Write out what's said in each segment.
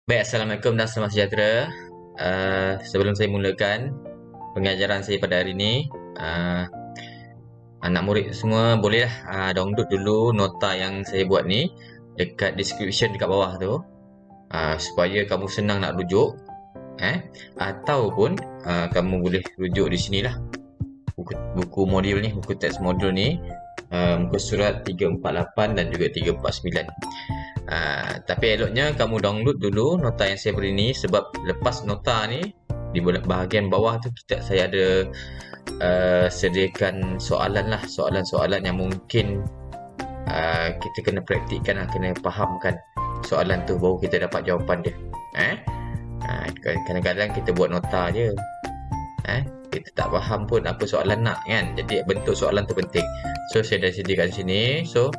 Baik, Assalamualaikum dan selamat sejahtera. Sebelum saya mulakan pengajaran saya pada hari ini, anak murid semua bolehlah download dulu nota yang saya buat ni dekat description dekat bawah tu, supaya kamu senang nak rujuk, ataupun kamu boleh rujuk di sinilah buku modul ni, buku teks modul ni, muka surat 348 dan juga 349. Tapi eloknya kamu download dulu nota yang saya beri ni, sebab lepas nota ni di bahagian bawah tu saya ada sediakan soalan lah, soalan-soalan yang mungkin kita kena praktikkan lah, kena fahamkan soalan tu baru kita dapat jawapan dia. Kadang-kadang kita buat nota je, kita tak faham pun apa soalan nak kan. Jadi bentuk soalan tu penting. So saya dah sediakan sini. So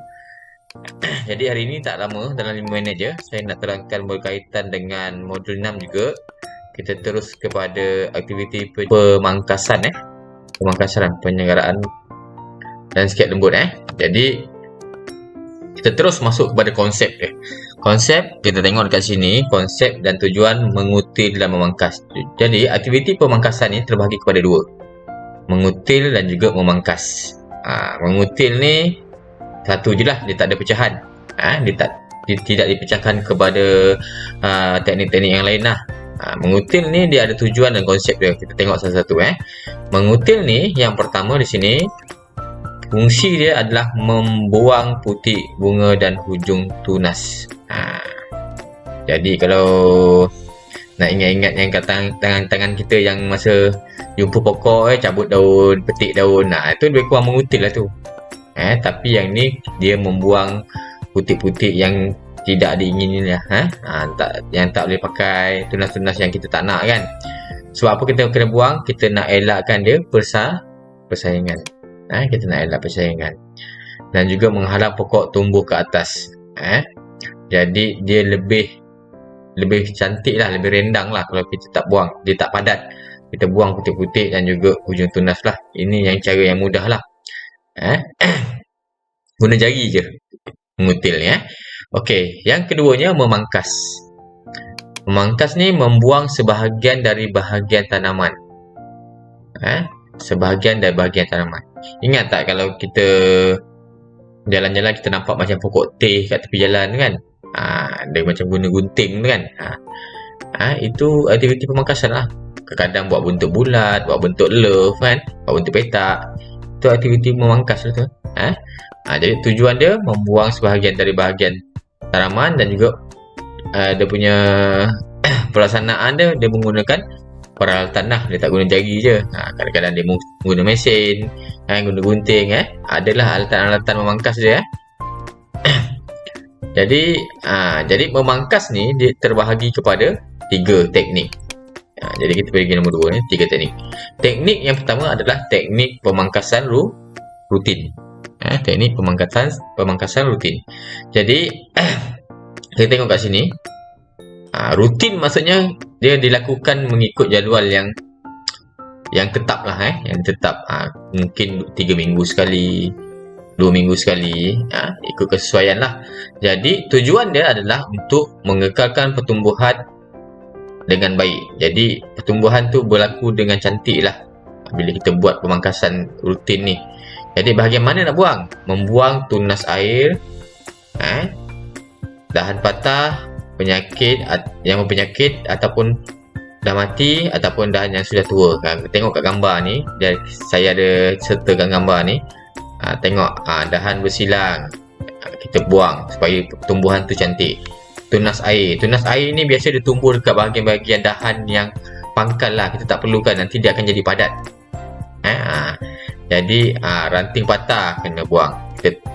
jadi hari ini tak lama, dalam 5 minit je saya nak terangkan berkaitan dengan modul 6 juga. Kita terus kepada aktiviti pemangkasan pemangkasan penyelenggaraan dan sikit lembut. Jadi kita terus masuk kepada konsep dia. Konsep kita tengok dekat sini, konsep dan tujuan mengutil dan memangkas. Jadi aktiviti pemangkasan ni terbahagi kepada dua, mengutil dan juga memangkas. Mengutil ni satu je lah, dia tak ada pecahan. Dia tidak dipecahkan kepada teknik-teknik yang lain lah. Mengutil ni dia ada tujuan dan konsep dia. Kita tengok satu-satu. Mengutil ni yang pertama di sini, fungsi dia adalah membuang putik bunga dan hujung tunas. Jadi kalau nak ingat-ingat yang kat tangan kita yang masa jumpa pokok, cabut daun, petik daun, itu lebih kurang mengutil lah tu. Tapi yang ni dia membuang putik-putik yang tidak diingini lah. Yang tak boleh pakai, tunas-tunas yang kita tak nak kan. Sebab apa kita kena buang? Kita nak elakkan dia persaingan. Kita nak elak persaingan. Dan juga menghalang pokok tumbuh ke atas. Jadi dia lebih cantik lah, lebih rendang lah kalau kita tak buang. Dia tak padat. Kita buang putik-putik dan juga hujung tunas lah. Ini yang cara yang mudah lah. Guna jari je mengutil ni. Okey, yang keduanya memangkas. Memangkas ni membuang sebahagian dari bahagian tanaman. Sebahagian dari bahagian tanaman. Ingat tak kalau kita jalan-jalan kita nampak macam pokok teh kat tepi jalan kan? Dia macam guna gunting kan? Itu aktiviti pemangkasan lah. Kadang-kadang buat bentuk bulat, buat bentuk love kan? Buat bentuk petak. Itu aktiviti memangkas lah tu. Jadi tujuan dia membuang sebahagian dari bahagian tanaman dan juga dia punya pelaksanaan dia menggunakan peralatan lah. Dia tak guna jari je. Kadang-kadang dia guna mesin, guna gunting. Adalah alatan-alatan memangkas dia. Jadi memangkas ni dia terbahagi kepada 3 teknik. Jadi kita pergi nombor 2 ni, 3 teknik. Teknik yang pertama adalah teknik pemangkasan rutin. Teknik pemangkasan rutin. Jadi kita tengok kat sini. Rutin maksudnya dia dilakukan mengikut jadual yang tetap lah. Yang tetap. Mungkin 3 minggu sekali, 2 minggu sekali, ikut kesesuaian lah. Jadi tujuan dia adalah untuk mengekalkan pertumbuhan dengan baik. Jadi pertumbuhan tu berlaku dengan cantik lah bila kita buat pemangkasan rutin ni. Jadi bahagian mana nak buang? Membuang tunas air, dahan patah, penyakit yang berpenyakit ataupun dah mati ataupun dahan yang sudah tua. Tengok kat gambar ni, saya ada sertakan gambar ni. Tengok dahan bersilang, kita buang supaya pertumbuhan tu cantik. Tunas air ni biasa dia tumbuh dekat bahagian-bahagian dahan yang pangkal lah, kita tak perlukan, nanti dia akan jadi padat. Jadi ranting patah kena buang,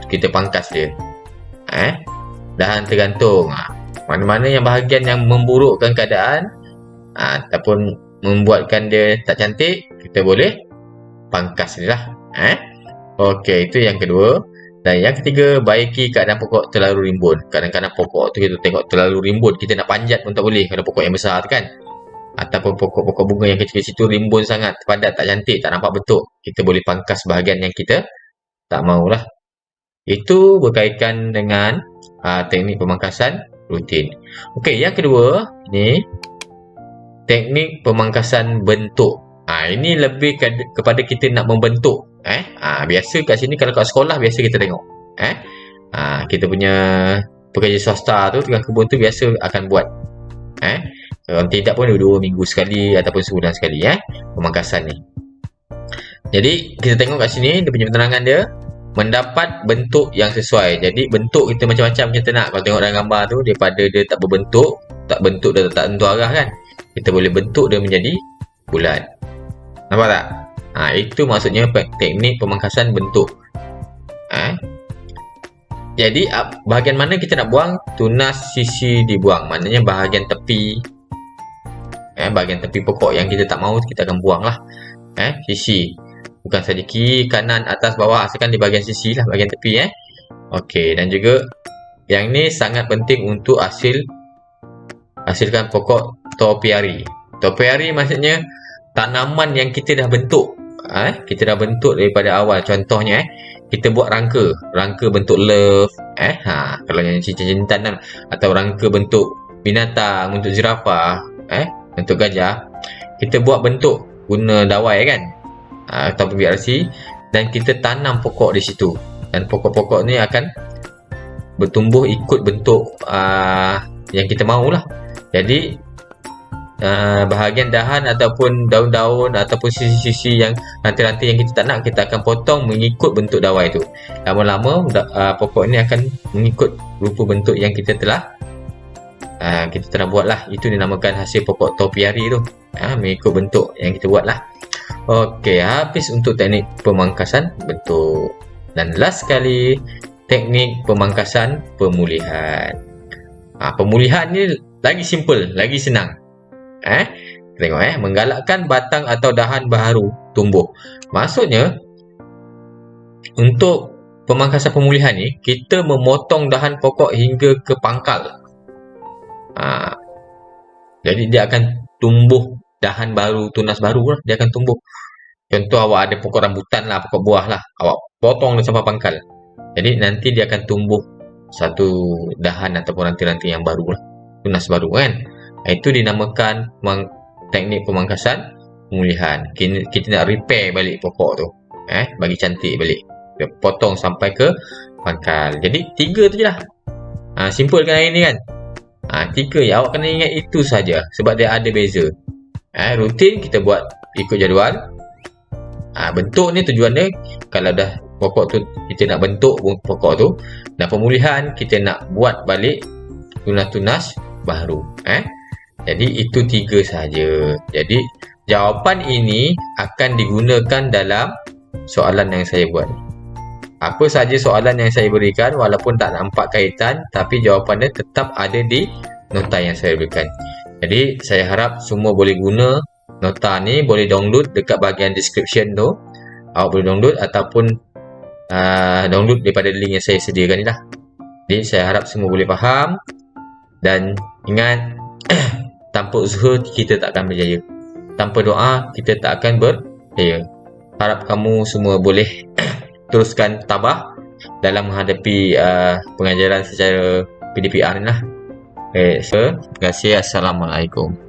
kita pangkas dia. Dahan tergantung, mana-mana yang bahagian yang memburukkan keadaan ataupun membuatkan dia tak cantik, kita boleh pangkas dia lah. Okey, itu yang kedua. Dan yang ketiga, baiki keadaan pokok terlalu rimbun. Kadang-kadang pokok tu kita tengok terlalu rimbun, kita nak panjat pun tak boleh kalau pokok yang besar tu kan. Ataupun pokok-pokok bunga yang kecil-kecil tu rimbun sangat, padat, tak cantik, tak nampak bentuk. Kita boleh pangkas bahagian yang kita tak maulah. Itu berkaitan dengan teknik pemangkasan rutin. Okey, yang kedua ni teknik pemangkasan bentuk. Ini lebih kepada kita nak membentuk. Biasa kat sini kalau kat sekolah biasa kita tengok. Kita punya pekerja swasta tu, tukang kebun tu biasa akan buat. Kalau tidak pun 2 minggu sekali ataupun sebulan sekali pemangkasan ni. Jadi kita tengok kat sini dia punya penerangan dia, mendapat bentuk yang sesuai. Jadi bentuk kita macam-macam kita nak. Kalau tengok dalam gambar tu, daripada dia tak berbentuk, tak bentuk dia tak tentu arah kan, kita boleh bentuk dia menjadi bulat. Nampak tak? Itu maksudnya teknik pemangkasan bentuk. Jadi bahagian mana kita nak buang, tunas sisi dibuang. Maknanya bahagian tepi, bahagian tepi pokok yang kita tak mahu kita akan buang lah. Sisi, bukan saja kiri, kanan, atas, bawah, asalkan di bahagian sisi lah, bahagian tepi. Okey, dan juga yang ni sangat penting untuk hasilkan pokok topiary. Topiary maksudnya tanaman yang kita dah bentuk. Kita dah bentuk daripada awal. Contohnya kita buat rangka bentuk love, kalau yang cincin tanam, atau rangka bentuk binatang, bentuk zirafah, bentuk gajah. Kita buat bentuk guna dawai kan, atau BRC, dan kita tanam pokok di situ. Dan pokok-pokok ni akan bertumbuh ikut bentuk yang kita mahulah. Jadi bahagian dahan ataupun daun-daun ataupun sisi-sisi yang ranting-ranting yang kita tak nak, kita akan potong mengikut bentuk dawai tu. Lama-lama pokok ini akan mengikut rupa bentuk yang kita telah buat lah. Itu dinamakan hasil pokok topiary tu, mengikut bentuk yang kita buat lah. Okey, habis untuk teknik pemangkasan bentuk. Dan last sekali, teknik pemangkasan pemulihan. Pemulihan ni lagi simple, lagi senang. Tengok menggalakkan batang atau dahan baru tumbuh. Maksudnya untuk pemangkasan pemulihan ni, kita memotong dahan pokok hingga ke pangkal. Jadi dia akan tumbuh dahan baru, tunas baru lah, dia akan tumbuh. Contoh awak ada pokok rambutan lah, pokok buah lah, awak potong dia sampai pangkal. Jadi nanti dia akan tumbuh satu dahan ataupun ranting-ranting yang baru lah, tunas baru kan. Itu dinamakan teknik pemangkasan pemulihan. Kita nak repair balik pokok tu, bagi cantik balik. Dia potong sampai ke pangkal. Jadi 3 tu je lah. Simple kan hari ni kan. 3 ya, awak kena ingat itu saja sebab dia ada beza. Rutin kita buat ikut jadual. Bentuk ni tujuannya kalau dah pokok tu kita nak bentuk pokok tu, dan pemulihan kita nak buat balik tunas-tunas baru. Jadi itu 3 saja. Jadi jawapan ini akan digunakan dalam soalan yang saya buat. Apa saja soalan yang saya berikan, walaupun tak nampak kaitan, tapi jawapannya tetap ada di nota yang saya berikan. Jadi saya harap semua boleh guna nota ni, boleh download dekat bahagian description tu. Awak boleh download ataupun download daripada link yang saya sediakan ni lah. Jadi saya harap semua boleh faham, dan ingat tanpa usaha kita tak akan berjaya. Tanpa doa kita tak akan berjaya. Harap kamu semua boleh teruskan tabah dalam menghadapi pengajaran secara PDPR ni lah. Terima kasih. Assalamualaikum.